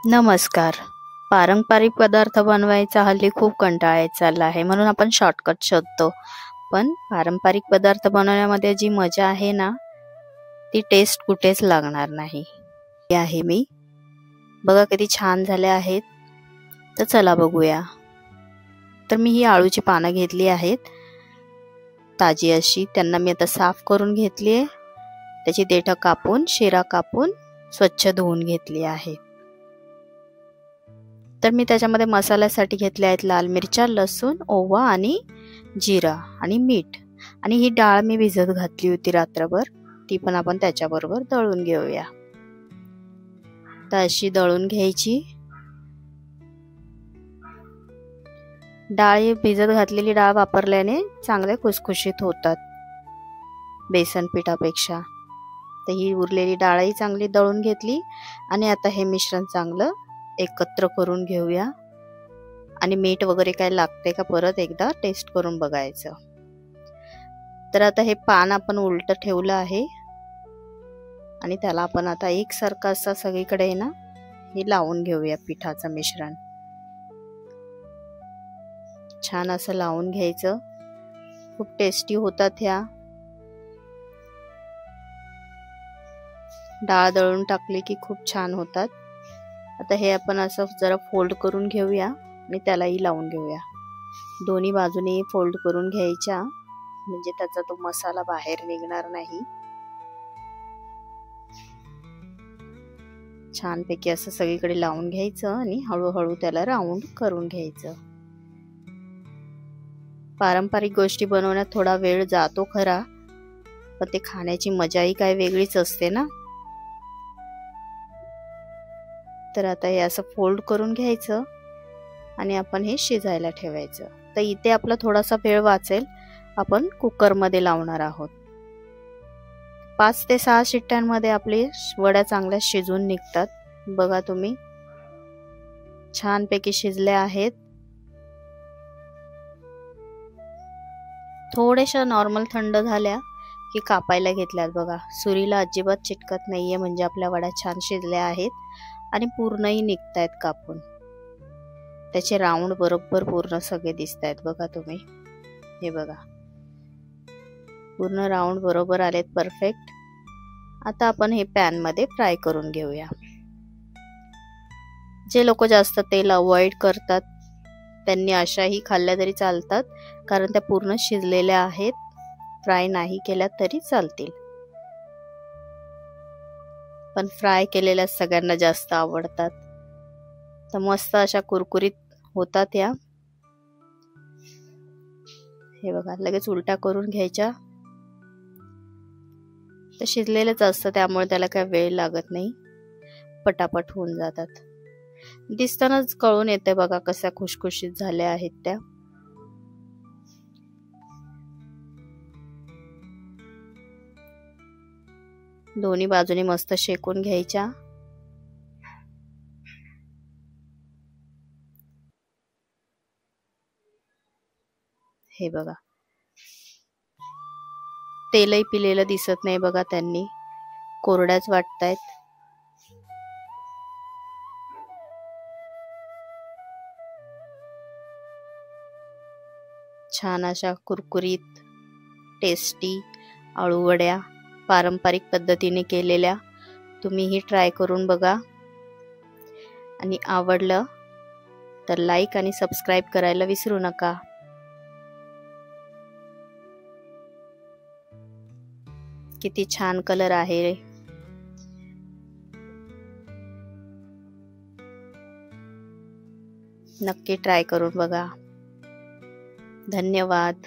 नमस्कार. पारंपरिक पदार्थ बनवायचा हल्ली खूप कंटाळा येत चालला आहे, म्हणून आपण शॉर्टकट शोधतो. पण पारंपरिक पदार्थ बनवण्यामध्ये जी मजा आहे ना, ती टेस्ट कुठेच लागणार नाही. हे आहे मी. बघा किती छान झाले आहेत. तर चला बघूया. तर मी ही आळूची पानं घेतली आहेत, ताजी अशी. त्यांना मी आता साफ करून घेतली आहे. त्याची देठं कापून, शिरा कापून स्वच्छ धुवून घेतली आहे. तर मी त्याच्यामध्ये मसाल्यासाठी घेतले आहेत लाल मिरच्या, लसूण, ओवा आणि जिरा आणि मीठ. आणि ही डाळ मी भिजत घातली होती रात्रभर, ती पण आपण त्याच्याबरोबर दळून घेऊया. तर अशी दळून घ्यायची. डाळ भिजत घातलेली डाळ वापरल्याने चांगले खुसखुशीत होतात बेसन पिठापेक्षा. तर ही उरलेली डाळही चांगली दळून घेतली. आणि आता हे मिश्रण चांगलं एकत्र करून घेऊया. आणि मीठ वगैरे काय लागते का परत एकदा टेस्ट करून बघायचं. तर आता हे पान आपण उलट ठेवलं आहे आणि त्याला आपण आता एकसारखं असं सगळीकडे ना हे लावून घेऊया. पिठाचं मिश्रण छान असं लावून घ्यायचं. खूप टेस्टी होतात ह्या. डाळ दळून टाकली की खूप छान होतात. आता हे आपण असं जरा फोल्ड करून घेऊया आणि त्यालाही लावून घेऊया. दोन्ही बाजूने फोल्ड करून घ्यायच्या, म्हणजे त्याचा तो मसाला बाहेर निघणार नाही. छानपैकी असं सगळीकडे लावून घ्यायचं आणि हळूहळू त्याला राऊंड करून घ्यायचं. पारंपरिक गोष्टी बनवण्यात थोडा वेळ जातो खरा, पण ते खाण्याची मजाही काय वेगळीच असते ना. तर आता हे असं फोल्ड करून घ्यायचं आणि आपण हे शिजायला ठेवायचं. तर इथे आपला थोडासा वेळ वाचेल. आपण कुकरमध्ये लावणार आहोत. 5 ते 6 शिट्ट्यांमध्ये आपली वड्या चांगल्या शिजून निघतात. बघा तुम्ही, छानपैकी शिजल्या आहेत. थोड्याशा नॉर्मल थंड झाल्या की कापायला घेतल्यात. बघा, सुरीला अजिबात चिटकत नाहीये, म्हणजे आपल्या वड्या छान शिजल्या आहेत आणि पूर्णही निघतायत कापून. त्याचे राऊंड बरोबर पूर्ण सगळे दिसत आहेत. बघा तुम्ही, हे बघा, पूर्ण राऊंड बरोबर आलेत, परफेक्ट. आता आपण हे पॅन मध्ये फ्राय करून घेऊया. जे लोक जास्त तेल अवॉइड करतात त्यांनी अशाही खाल्ल्या तरी चालतात, कारण त्या पूर्ण शिजलेल्या आहेत. फ्राय नाही केल्या तरी चालतील, पण फ्राय केलेल्या सगळ्यांना जास्त आवडतात. तर मस्त अशा कुरकुरीत होतात या. हे बघा, लगेच उलट्या करून घ्यायच्या. तर शिजलेलेच असतं, त्यामुळे त्याला काही वेळ लागत नाही, पटापट होऊन जातात. दिसतानाच कळून येते बघा कशा खुशखुशीत झाल्या आहेत त्या. दोन्ही बाजूने मस्त शेकून घ्यायच्या. हे बघा, तेलही पिलेलं दिसत नाही बघा, त्यांनी कोरड्याच वाटतायत. छान अशा कुरकुरीत टेस्टी आळू वड्या पारंपरिक पद्धतीने केलेल्या. तुम्हीही ट्राय करून बघा आणि आवडलं तर लाईक आणि सबस्क्राईब करायला विसरू नका. किती छान कलर आहे. नक्की ट्राय करून बघा. धन्यवाद.